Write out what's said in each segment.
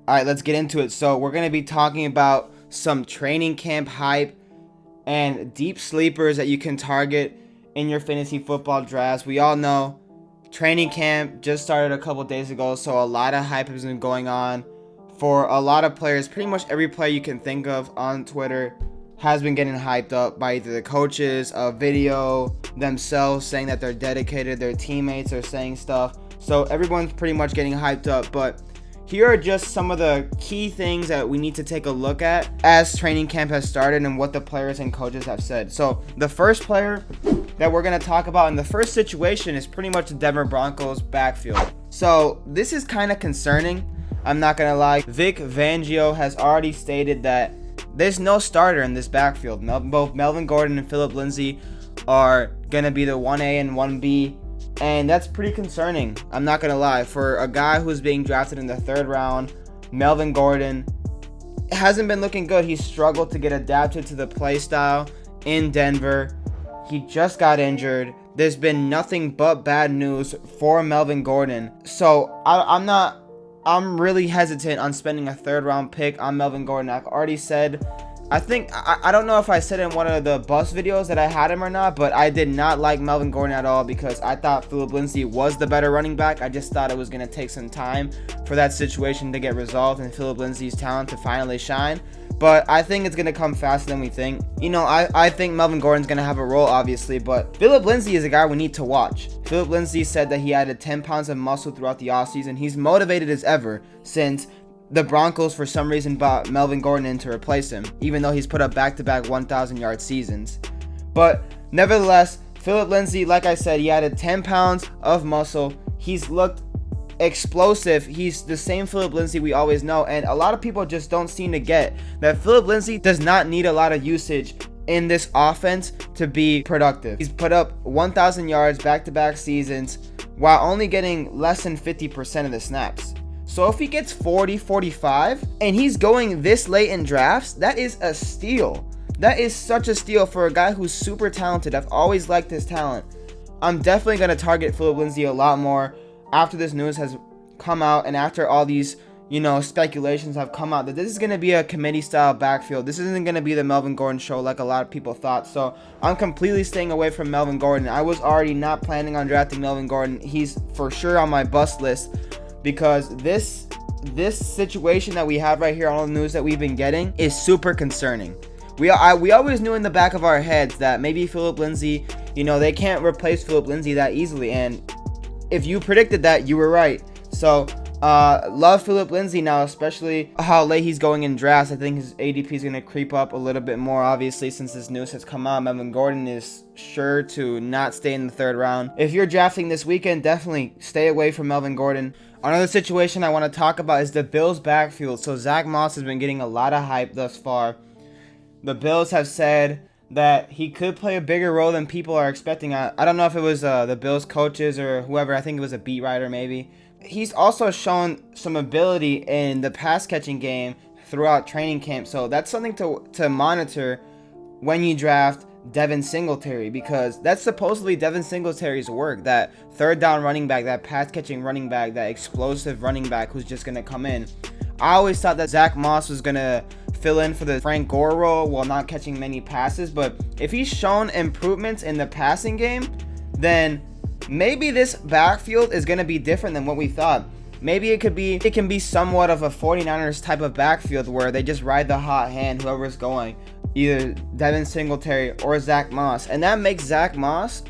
All right, let's get into it. So we're going to be talking about some training camp hype and deep sleepers that you can target in your fantasy football drafts. We all know training camp just started a couple days ago, so a lot of hype has been going on for a lot of players. Pretty much every player you can think of on Twitter has been getting hyped up by either the coaches, a video, themselves saying that they're dedicated, their teammates are saying stuff. So everyone's pretty much getting hyped up, but here are just some of the key things that we need to take a look at as training camp has started and what the players and coaches have said. So the first player that we're going to talk about in the first situation is pretty much the Denver Broncos backfield. So this is kind of concerning. I'm not going to lie. Vic Fangio has already stated that there's no starter in this backfield. Both Melvin Gordon and Phillip Lindsay are going to be the 1A and 1B. And that's pretty concerning. I'm not going to lie. For a guy who's being drafted in the third round, Melvin Gordon hasn't been looking good. He's struggled to get adapted to the play style in Denver. He just got injured. There's been nothing but bad news for Melvin Gordon. So I'm really hesitant on spending a third round pick on Melvin Gordon. I've already said, I don't know if I said in one of the bus videos that I had him or not, but I did not like Melvin Gordon at all because I thought Phillip Lindsay was the better running back. I just thought it was going to take some time for that situation to get resolved and Phillip Lindsay's talent to finally shine. But I think it's going to come faster than we think. You know, I think Melvin Gordon's going to have a role, obviously, but Phillip Lindsay is a guy we need to watch. Phillip Lindsay said that he added 10 pounds of muscle throughout the offseason. He's motivated as ever since the Broncos, for some reason, bought Melvin Gordon in to replace him, even though he's put up back-to-back 1,000-yard seasons. But nevertheless, Phillip Lindsay, like I said, he added 10 pounds of muscle. He's looked explosive. He's the same Phillip Lindsay we always know, and a lot of people just don't seem to get that Phillip Lindsay does not need a lot of usage in this offense to be productive. He's put up 1,000 yards back-to-back seasons while only getting less than 50% of the snaps. So if he gets 40, 45, and he's going this late in drafts, that is a steal. That is such a steal for a guy who's super talented. I've always liked his talent. I'm definitely going to target Phillip Lindsay a lot more after this news has come out and after all these, speculations have come out that this is going to be a committee-style backfield. This isn't going to be the Melvin Gordon show like a lot of people thought. So I'm completely staying away from Melvin Gordon. I was already not planning on drafting Melvin Gordon. He's for sure on my bust list, because this situation that we have right here, all the news that we've been getting, is super concerning. We always knew in the back of our heads that maybe Phillip Lindsay, they can't replace Phillip Lindsay that easily. And if you predicted that, you were right. So love Phillip Lindsay now, especially how late he's going in drafts. I think his ADP is going to creep up a little bit more, obviously, since this news has come out. Melvin Gordon is sure to not stay in the third round. If you're drafting this weekend, definitely stay away from Melvin Gordon. Another situation I want to talk about is the Bills' backfield. So Zach Moss has been getting a lot of hype thus far. The Bills have said that he could play a bigger role than people are expecting. I don't know if it was the Bills coaches or whoever. I think it was a beat writer maybe. He's also shown some ability in the pass-catching game throughout training camp. So that's something to monitor when you draft Devin Singletary, because that's supposedly Devin Singletary's work. That third down running back, that pass-catching running back, that explosive running back who's just going to come in. I always thought that Zach Moss was going to fill in for the Frank Gore role while not catching many passes. But if he's shown improvements in the passing game, then maybe this backfield is going to be different than what we thought. Maybe it can be somewhat of a 49ers type of backfield where they just ride the hot hand, whoever's going, either Devin Singletary or Zach Moss. And that makes Zach Moss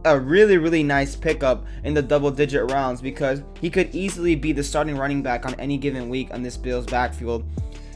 a really, really nice pickup in the double-digit rounds, because he could easily be the starting running back on any given week on this Bills backfield.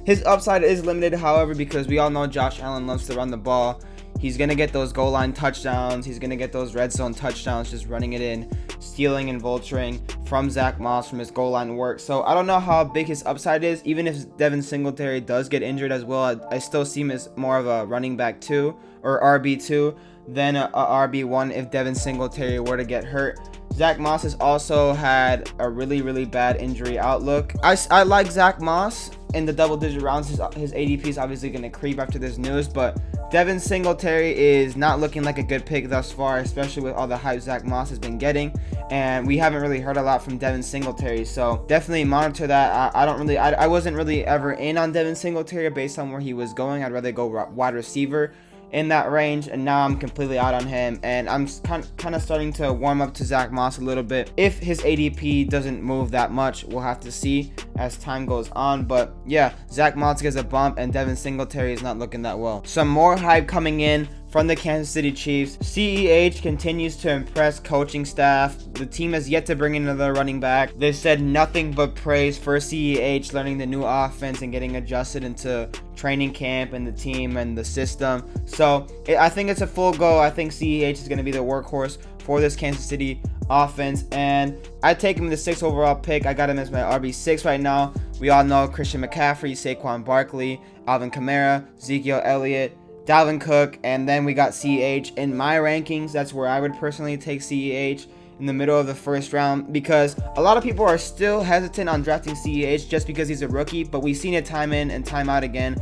His upside is limited, however, because we all know Josh Allen loves to run the ball. He's going to get those goal line touchdowns. He's going to get those red zone touchdowns, just running it in, stealing and vulturing from Zach Moss from his goal line work. So I don't know how big his upside is. Even if Devin Singletary does get injured as well, I still see him as more of a running back 2 or RB2 than a RB1 if Devin Singletary were to get hurt. Zach Moss has also had a really, really bad injury outlook. I like Zach Moss in the double-digit rounds. His ADP is obviously going to creep after this news, but Devin Singletary is not looking like a good pick thus far, especially with all the hype Zach Moss has been getting, and we haven't really heard a lot from Devin Singletary, so definitely monitor that. I wasn't really ever in on Devin Singletary based on where he was going. I'd rather go wide receiver in that range, and now I'm completely out on him, and I'm kind of starting to warm up to Zach Moss a little bit. If his ADP doesn't move that much, we'll have to see as time goes on, but yeah, Zach Moss gets a bump, and Devin Singletary is not looking that well. Some more hype coming in from the Kansas City Chiefs. CEH continues to impress coaching staff. The team has yet to bring in another running back. They said nothing but praise for CEH learning the new offense and getting adjusted into training camp and the team and the system. So I think it's a full go. I think CEH is going to be the workhorse for this Kansas City offense, and I take him in the 6th overall pick. I got him as my RB6 right now. We all know Christian McCaffrey, Saquon Barkley, Alvin Kamara, Ezekiel Elliott, Dalvin Cook, and then we got CEH. In my rankings, that's where I would personally take CEH, in the middle of the 1st round, because a lot of people are still hesitant on drafting CEH just because he's a rookie, but we've seen it time in and time out again.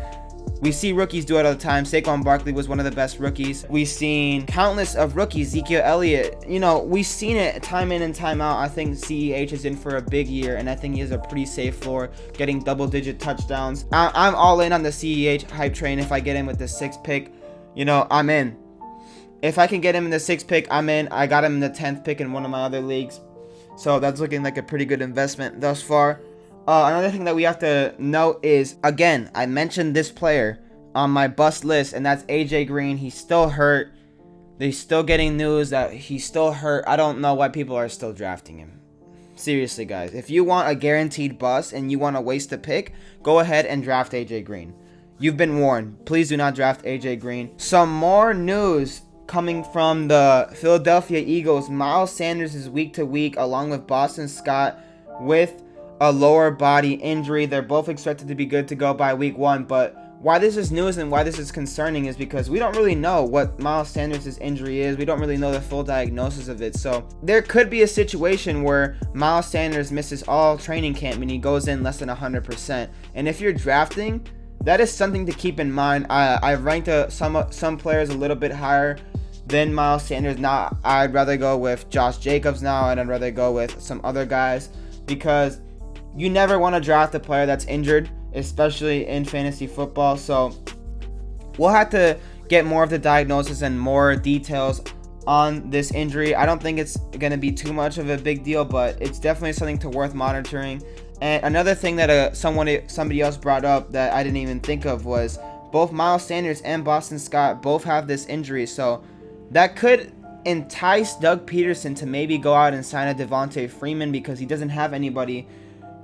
We see rookies do it all the time. Saquon Barkley was one of the best rookies. We've seen countless of rookies. Ezekiel Elliott, we've seen it time in and time out. I think CEH is in for a big year, and I think he has a pretty safe floor, getting double-digit touchdowns. I'm all in on the CEH hype train. If I get him with the 6th pick, I'm in. If I can get him in the 6th pick, I'm in. I got him in the 10th pick in one of my other leagues, so that's looking like a pretty good investment thus far. Another thing that we have to note is, again, I mentioned this player on my bust list, and that's AJ Green. He's still hurt. They're still getting news that he's still hurt. I don't know why people are still drafting him. Seriously, guys. If you want a guaranteed bust and you want to waste a pick, go ahead and draft AJ Green. You've been warned. Please do not draft AJ Green. Some more news coming from the Philadelphia Eagles. Miles Sanders is week to week, along with Boston Scott, with a lower body injury. They're both expected to be good to go by week 1, but why this is news and why this is concerning is because we don't really know what Miles Sanders' injury is. We don't really know the full diagnosis of it. So there could be a situation where Miles Sanders misses all training camp and he goes in less than 100%. And if you're drafting, that is something to keep in mind. I've ranked some players a little bit higher than Miles Sanders. Now I'd rather go with Josh Jacobs now, and I'd rather go with some other guys, because you never want to draft a player that's injured, especially in fantasy football. So we'll have to get more of the diagnosis and more details on this injury. I don't think it's going to be too much of a big deal, but it's definitely something to worth monitoring. And another thing that somebody else brought up that I didn't even think of was both Miles Sanders and Boston Scott both have this injury. So that could entice Doug Peterson to maybe go out and sign a Devontae Freeman, because he doesn't have anybody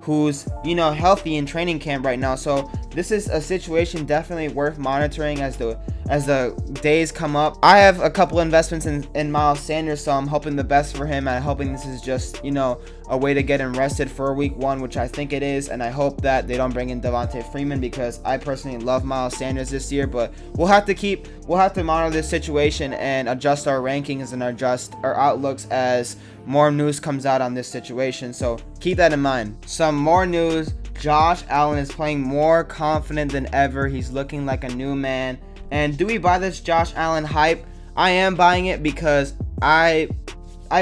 who's healthy in training camp right now. So this is a situation definitely worth monitoring as the days come up. I have a couple investments in Miles Sanders, so I'm hoping the best for him. I'm hoping this is just a way to get him rested for week 1, which I think it is, and I hope that they don't bring in Devontae Freeman, because I personally love Miles Sanders this year. But we'll have to monitor this situation and adjust our rankings and adjust our outlooks as more news comes out on this situation. So keep that in mind. Some more news. Josh Allen is playing more confident than ever. He's looking like a new man. And do we buy this Josh Allen hype? I am buying it, because I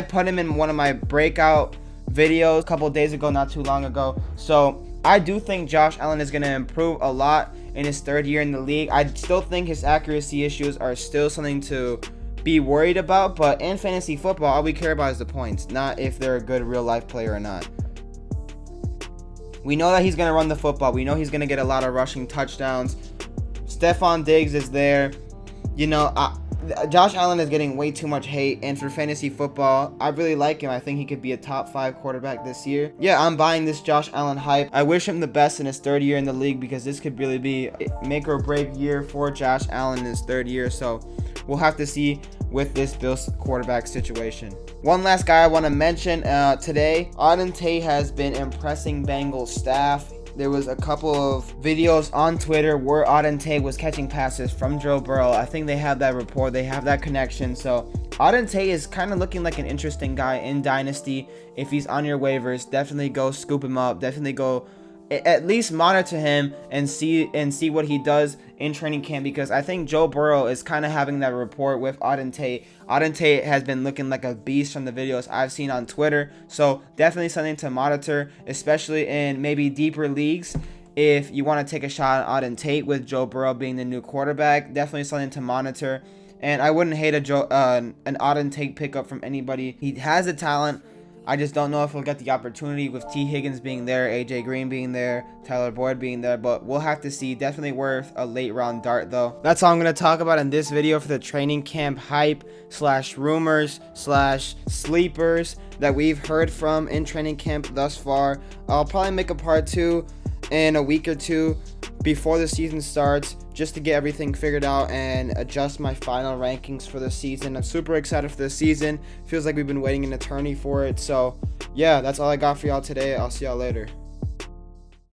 put him in one of my breakout videos a couple days ago, not too long ago. So I do think Josh Allen is going to improve a lot in his 3rd year in the league. I still think his accuracy issues are still something to be worried about, but in fantasy football, all we care about is the points, not if they're a good real life player or not. We know that he's going to run the football. We know he's going to get a lot of rushing touchdowns. Stephon Diggs is there. Josh Allen is getting way too much hate, and for fantasy football, I really like him. I think he could be a top 5 quarterback this year. Yeah, I'm buying this Josh Allen hype. I wish him the best in his 3rd year in the league, because this could really be a make or break year for Josh Allen in his 3rd year. So we'll have to see with this Bills quarterback situation. One last guy I want to mention today, Auden Tate has been impressing Bengals staff. There was a couple of videos on Twitter where Auden Tate was catching passes from Joe Burrow. I think they have that rapport. They have that connection. So Auden Tate is kind of looking like an interesting guy in Dynasty. If he's on your waivers, definitely go scoop him up. Definitely go at least monitor him and see what he does in training camp, because I think Joe Burrow is kind of having that rapport with Auden Tate. Auden Tate has been looking like a beast from the videos I've seen on Twitter, so definitely something to monitor, especially in maybe deeper leagues. If you want to take a shot on Auden Tate with Joe Burrow being the new quarterback, definitely something to monitor. And I wouldn't hate an Auden Tate pickup from anybody. He has the talent. I just don't know if he'll get the opportunity with T. Higgins being there, AJ Green being there, Tyler Boyd being there, but we'll have to see. Definitely worth a late round dart though. That's all I'm going to talk about in this video for the training camp hype / rumors / sleepers that we've heard from in training camp thus far. I'll probably make a part 2 in a week or 2 before the season starts, just to get everything figured out and adjust my final rankings for the season. I'm super excited for the season. Feels like we've been waiting an eternity for it. So yeah, that's all I got for y'all today. I'll see y'all later.